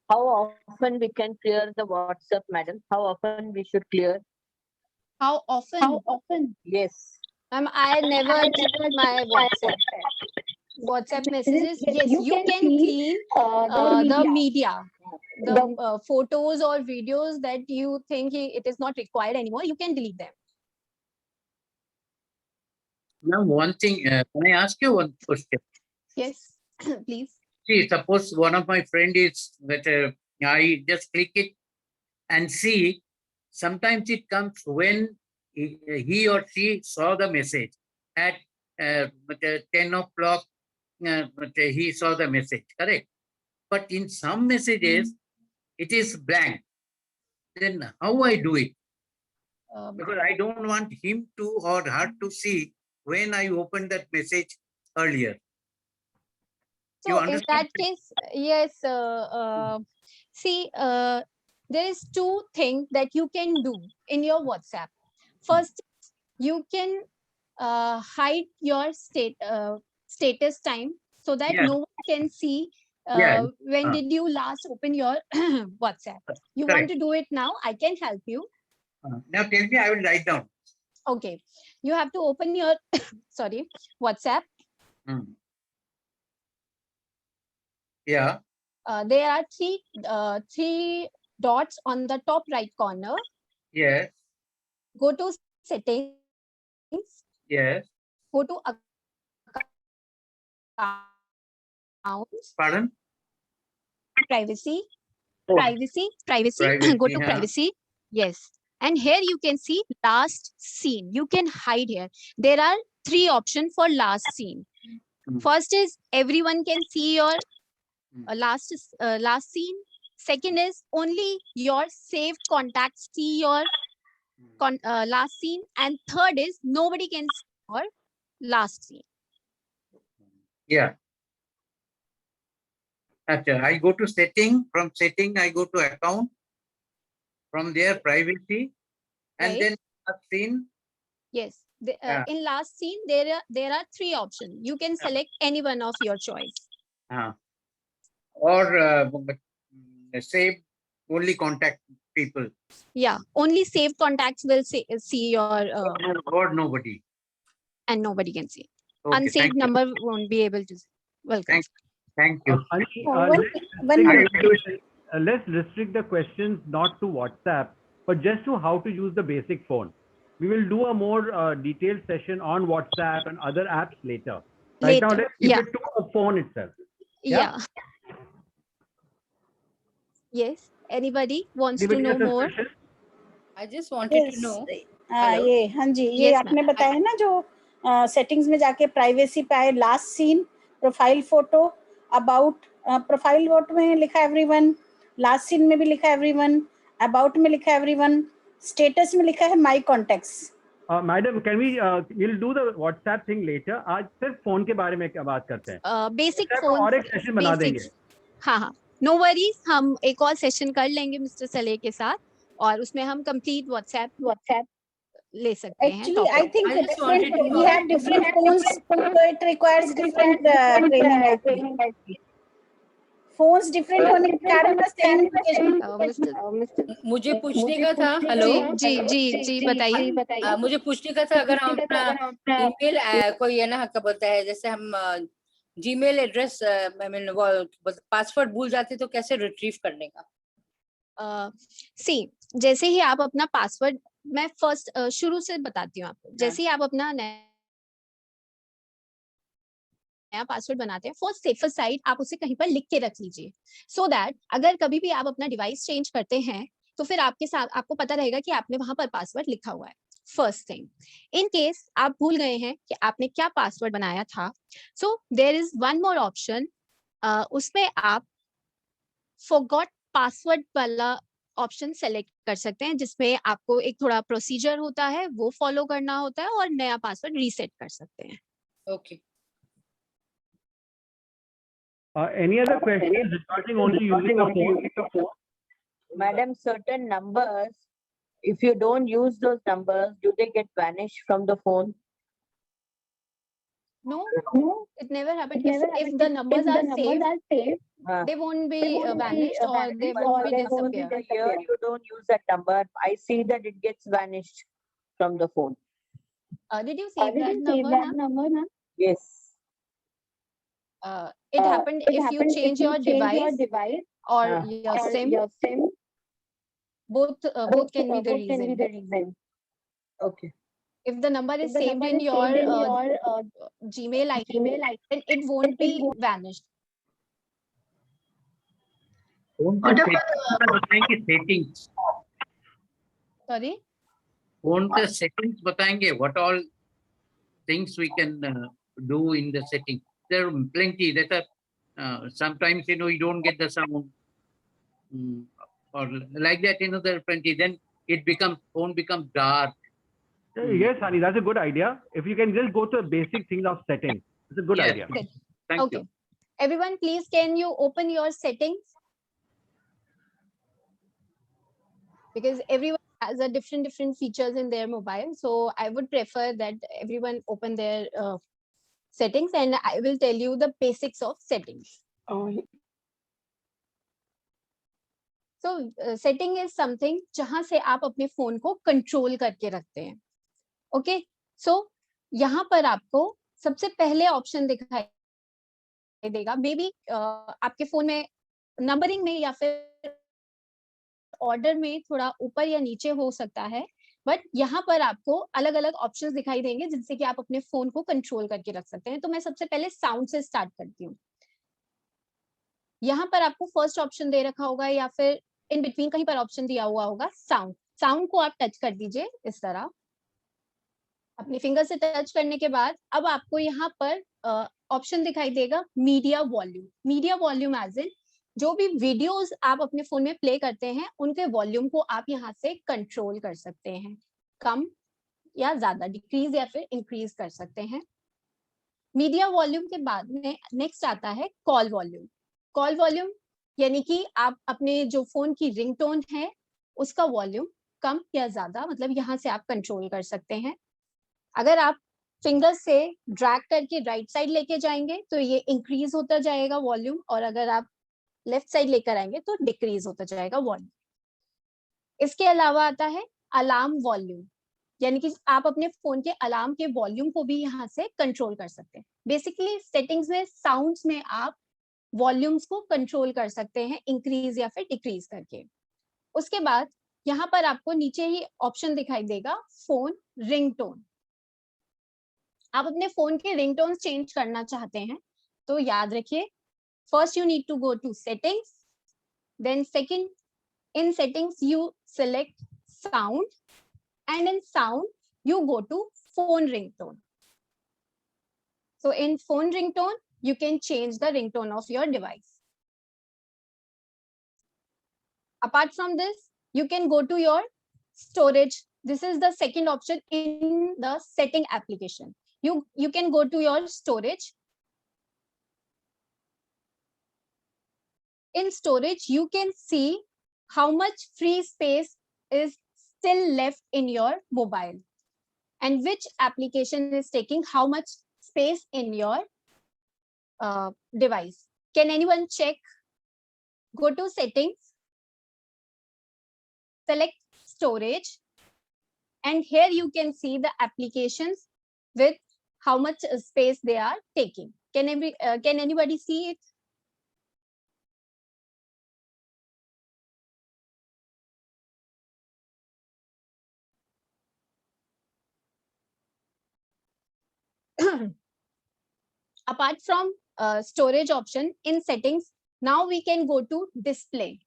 How often we can clear the WhatsApp, madam? How often we should clear? How often? Yes. I never check my WhatsApp messages. Yes, you can clean the media, the photos or videos that you think it is not required anymore. You can delete them. Now, one thing, can I ask you one question? Yes, please. See, suppose one of my friend is that I just click it and see. Sometimes it comes when he or she saw the message at 10 o'clock. He saw the message, correct? But in some messages, it is blank. Then how I do it? Because I don't want him to or her to see when I opened that message earlier. You So in understand? that case, yes. See, there is two things that you can do in your WhatsApp. First, you can hide your status time so that Yes. no one can see Yeah. when did you last open your WhatsApp. You want Correct. to do it now? I can help you. Now tell me, I will write down. Okay, you have to open your sorry, WhatsApp. Yeah. There are three dots on the top right corner. Yes. Go to settings. Yes. Go to accounts. Pardon? Privacy. Oh. Privacy. Privacy, Go to huh? privacy. Yes. And here you can see last seen. You can hide here. There are three options for last seen. First is everyone can see your last seen. Second is only your saved contacts see your last seen. And third is nobody can see your last seen. Yeah. Achha, I go to setting. From setting, I go to account. From there, privacy. And Right. then last seen. Yes. In last scene, there are three options. You can select any one of your choice. Or save only contact people. Yeah, only saved contacts will see your Or nobody. and nobody can see. Okay, Unsaved thank you. number won't be able to see. Welcome. Thank you. Let's restrict the questions not to WhatsApp, but just to how to use the basic phone. We will do a more detailed session on WhatsApp and other apps later. Right now, let's keep it to a phone itself. Yeah. Yes. Anybody wants to know more? I just wanted to know. ये हाँ जी ये आपने बताया ना जो सेटिंग्स में जाके प्राइवेसी पे आए last seen profile photo about profile photo में लिखा एवरीवन लास्ट सीन में भी लिखा एवरीवन अबाउट में लिखा एवरीवन स्टेटस में लिखा है my contacts madam can we will do the WhatsApp thing later आज सिर्फ फोन के बारे में बात करते हैं बेसिक फोन और एक सेशन बना देंगे हाँ नो वरीज हम एक और सेशन कर लेंगे मिस्टर सलेह के साथ और उसमें हम कंप्लीट व्हाट्सएप ले सकते हैं Actually, I think we have different phones, so it requires different training. Phones different होने के कारण मुझे पूछने का था हेलो जी बताइए मुझे पूछने का था अगर हम अपना ईमेल कोई है ना क्या बोलता है जैसे हम जीमेल एड्रेस पासवर्ड भूल जाते तो कैसे रिट्रीव करने का? सी जैसे ही आप अपना पासवर्ड, मैं फर्स्ट शुरू से बताती हूँ आपको। जैसे ही आप अपना नया पासवर्ड बनाते हैं, फॉर सेफर साइड आप उसे कहीं पर लिख के रख लीजिए, सो दैट अगर कभी भी आप अपना डिवाइस चेंज करते हैं तो फिर आपके साथ आपको पता रहेगा कि आपने वहां पर पासवर्ड लिखा हुआ है। फर्स्ट थिंग, इन केस आप भूल गए हैं कि आपने क्या पासवर्ड बनाया था, so there is one more option, उसमें आप फॉरगॉट पासवर्ड वाला ऑप्शन सेलेक्ट कर सकते हैं, जिसमें आपको एक थोड़ा प्रोसीजर होता है वो फॉलो करना होता है और नया पासवर्ड रीसेट कर सकते हैं। Okay. Any other questions regarding only using the phone? Madam, certain numbers, if you don't use those numbers, do they get vanished from the phone? No, it never happened. If the numbers are saved, they won't be vanished or they won't be disappear. Here you don't use that number. I see that it gets vanished from the phone. Did you save that number, ma'am? Yes. It happened if you change your device or your SIM. Both can be the reason. Okay. If the number is saved in your Gmail ID, then it won't be vanished. Settings, Sorry? Phone के सेटिंग्स बताएंगे, what all things we can do in the setting. There are plenty that are sometimes you don't get the sound or like that, there are plenty. Then phone becomes dark. Yes, Hani, that's a good idea. If you can just go to the basic things of settings, it's a good idea. Good. Thank you. Everyone, please can you open your settings? Because everyone has a different features in their mobile, so I would prefer that everyone open their settings, and I will tell you the basics of settings. So setting is something जहां से आप अपने फोन को कंट्रोल करके रखते हैं। ओके, सो यहाँ पर आपको सबसे पहले ऑप्शन दिखाई देगा, मे बी आपके फोन में नंबरिंग में या फिर ऑर्डर में थोड़ा ऊपर या नीचे हो सकता है, बट यहाँ पर आपको अलग अलग ऑप्शंस दिखाई देंगे जिनसे कि आप अपने फोन को कंट्रोल करके रख सकते हैं। तो मैं सबसे पहले साउंड से स्टार्ट करती हूँ। यहाँ पर आपको फर्स्ट ऑप्शन दे रखा होगा या फिर इन बिटवीन कहीं पर ऑप्शन दिया हुआ होगा साउंड। साउंड को आप टच कर दीजिए इस तरह, अपने फिंगर से टच करने के बाद अब आपको यहाँ पर ऑप्शन दिखाई देगा media volume. Media volume as in जो भी वीडियोस आप अपने फोन में प्ले करते हैं उनके वॉल्यूम को आप यहाँ से कंट्रोल कर सकते हैं, कम या ज्यादा, डिक्रीज या फिर इंक्रीज कर सकते हैं। मीडिया वॉल्यूम के बाद में नेक्स्ट आता है कॉल वॉल्यूम। कॉल वॉल्यूम यानी कि आप अपने जो फोन की रिंगटोन है उसका वॉल्यूम कम या ज्यादा, मतलब यहाँ से आप कंट्रोल कर सकते हैं। अगर आप फिंगर से ड्रैग करके राइट साइड लेके जाएंगे तो ये इंक्रीज होता जाएगा वॉल्यूम, और अगर आप लेफ्ट साइड लेकर आएंगे तो डिक्रीज होता जाएगा वॉल्यूम। इसके अलावा आता है अलार्म वॉल्यूम, यानी कि आप अपने फोन के अलार्म के वॉल्यूम को भी यहाँ से कंट्रोल कर सकते हैं। बेसिकली सेटिंग्स में साउंड्स में आप वॉल्यूम्स को कंट्रोल कर सकते हैं इंक्रीज या फिर डिक्रीज करके। उसके बाद यहाँ पर आपको नीचे ही ऑप्शन दिखाई देगा फोन रिंगटोन। आप अपने फोन के रिंगटोन चेंज करना चाहते हैं तो याद रखिए, first you need to go to settings, then second in settings you select sound, and in sound you go to phone ringtone. So in phone ringtone you can change the ringtone of your device. Apart from this, you can go to your storage. This is the second option in the setting application. You can go to your storage. In storage, you can see how much free space is still left in your mobile and which application is taking how much space in your device. Can anyone check? Go to settings, select storage, and here you can see the applications with how much space they are taking. Can anybody see it? Apart from storage option in settings, now we can go to display.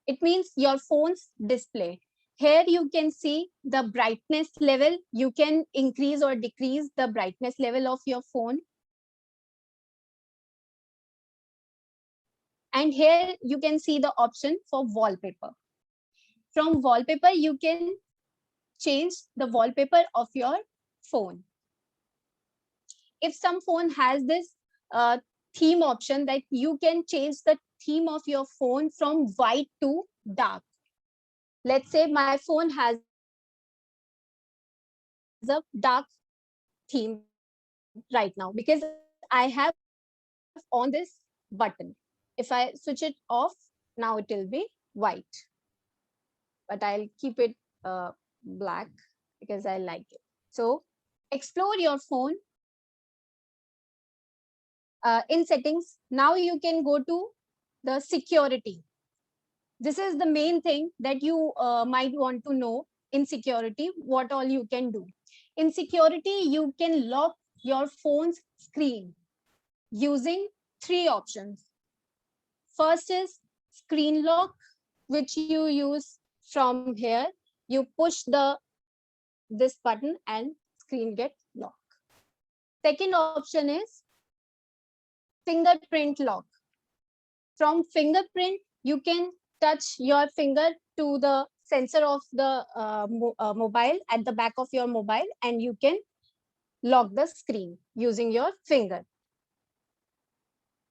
It means your phone's display. Here you can see the brightness level. You can increase or decrease the brightness level of your phone. And here you can see the option for wallpaper. From wallpaper, you can change the wallpaper of your phone. If some phone has this theme option that you can change the theme of your phone from white to dark. Let's say my phone has a dark theme right now because I have on this button. If I switch it off, now it will be white. But I'll keep it black because I like it. So explore your phone. In settings, now you can go to the security. This is the main thing that you might want to know in security, what all you can do. In security, you can lock your phone's screen using 3 options. First is screen lock, which you use from here. You push this button and screen gets locked. Second option is fingerprint lock. From fingerprint, you can touch your finger to the sensor of the mobile at the back of your mobile, and you can lock the screen using your finger.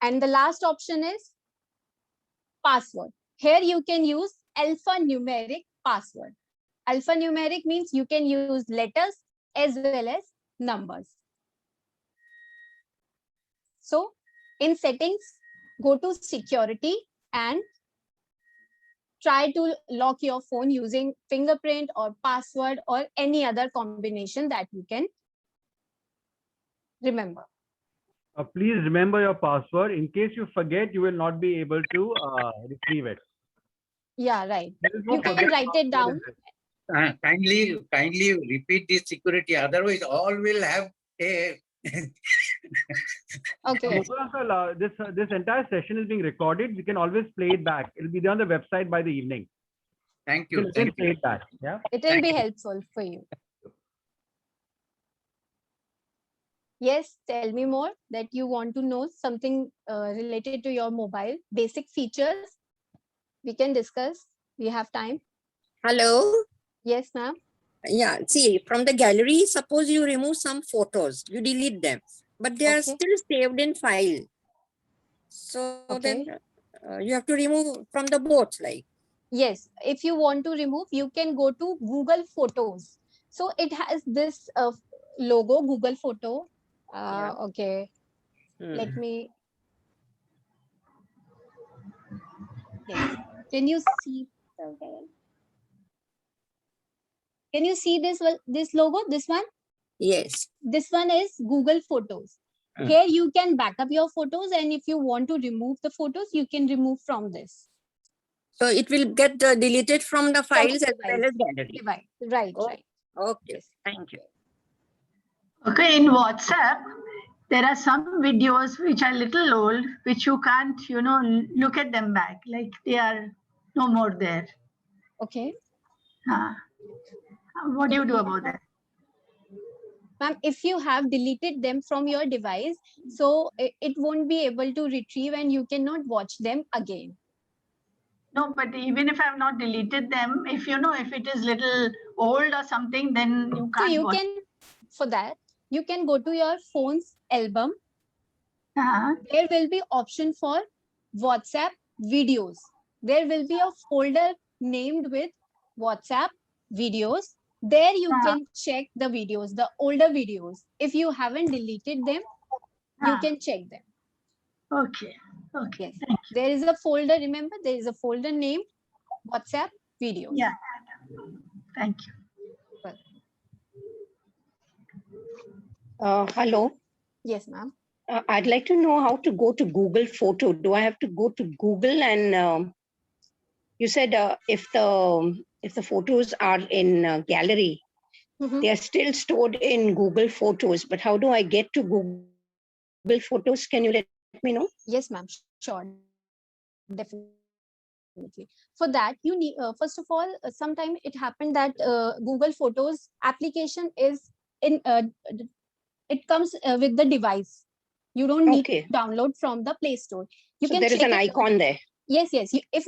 And the last option is password. Here you can use alphanumeric password. Alphanumeric means you can use letters as well as numbers. So in settings, go to security and try to lock your phone using fingerprint or password or any other combination that you can remember. Please remember your password. In case you forget, you will not be able to retrieve it. Yeah, right. You can write it down. Kindly repeat this security. Otherwise, all will have a. Okay. This entire session is being recorded. We can always play it back. It will be there on the website by the evening. Thank you. Play it back. Yeah. It will be helpful for you. Yes, tell me more that you want to know something related to your mobile. Basic features we can discuss. We have time. Hello. Yes, ma'am. Yeah, see, from the gallery, suppose you remove some photos, you delete them, but they are still saved in file. So then you have to remove from the both, like. Yes, if you want to remove, you can go to Google Photos. So it has this logo, Google Photo. Okay, let me. Yes. Can you see? Can you see this logo? This one? Yes. This one is Google Photos. Here you can back up your photos, and if you want to remove the photos, you can remove from this. So it will get deleted from the files as well as gallery. Right. Okay, yes. Thank you. Okay, in WhatsApp, there are some videos which are little old, which you can't, look at them back, like they are no more there. Okay. What do you do about that? Ma'am, if you have deleted them from your device, so it won't be able to retrieve and you cannot watch them again. No, but even if I have not deleted them, if it is little old or something, then you can't. So you watch. for that, you can go to your phone's album. There will be option for WhatsApp videos. There will be a folder named with WhatsApp videos. There you can check the videos, the older videos. If you haven't deleted them, you can check them. Okay. Yes. Thank you. There is a folder, remember, there is a folder named WhatsApp videos. Yeah. Thank you. Hello. Yes, ma'am. I'd like to know how to go to Google Photo. Do I have to go to Google and you said if the photos are in gallery, they are still stored in Google Photos. But how do I get to Google Photos? Can you let me know? Yes, ma'am. Sure. Definitely. For that, you need first of all, sometime it happened that Google Photos application is in it comes with the device. You don't need to download from the Play Store. You can there is an icon there. Yes, yes. If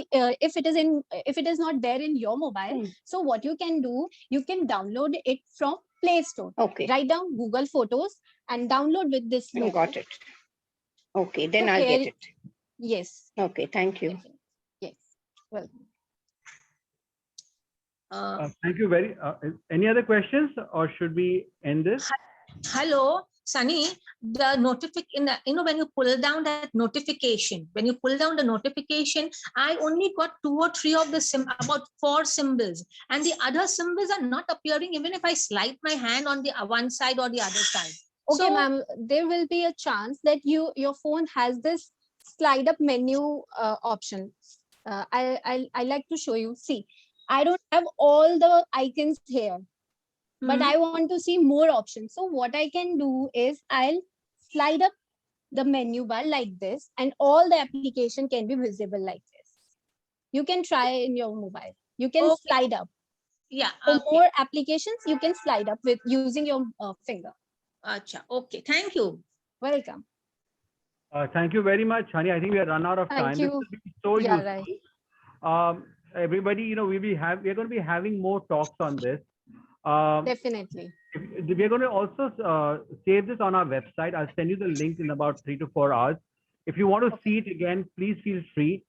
it is not there in your mobile, so what you can do, you can download it from Play Store. Okay. Write down Google Photos and download with this logo. Got it. Okay, then I'll get it. Yes. Okay, thank you. Yes. Welcome. Thank you very. Any other questions, or should we end this? Hello, Sunny. The notification, when you pull down that notification, I only got 2 or 3 of the about 4 symbols, and the other symbols are not appearing even if I slide my hand on the one side or the other side. Okay, ma'am, there will be a chance that your phone has this slide up menu option. I like to show you. See, I don't have all the icons here, but I want to see more options. So what I can do is I'll slide up the menu bar like this, and all the application can be visible like this. You can try in your mobile. You can slide up. Yeah. For more applications, you can slide up with using your finger. Acha. Okay. Thank you. Welcome. Thank you very much, honey. I think we are run out of time. Thank you. This will be so Yeah, useful. right. Everybody, we're going to be having more talks on this. Definitely. We're going to also save this on our website. I'll send you the link in about 3 to 4 hours. If you want to see it again, please feel free.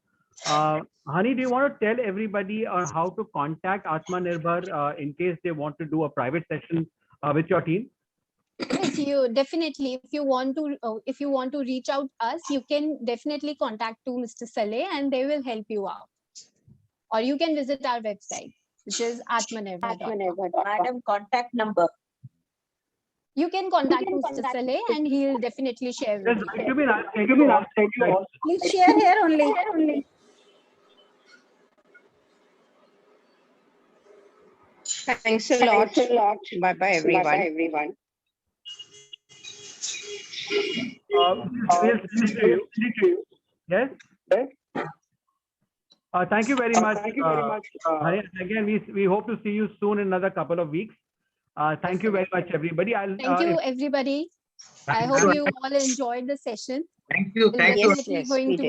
Honey, do you want to tell everybody on how to contact Atmanirbhar in case they want to do a private session with your team? Yes, you definitely. If you want to reach out us, you can definitely contact to Mr. Saleh, and they will help you out. Or you can visit our website, which is atmanirbhar.com. Madam, contact number. You can contact Mr. Saleh, and he'll definitely share with you. Please share here only. Thanks a lot. Bye-bye, everyone. We'll send it to you. Yes? Thank you very much. Honey. Again, we hope to see you soon in another couple of weeks. Thank you very much, everybody. Thank you, everybody. I hope you all enjoyed the session. Thank you. Thank you. Going to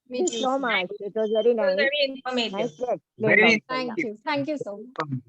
meet you So much. It was very nice. Very informative. Nice. Very Thank you. Thank you so much. Thank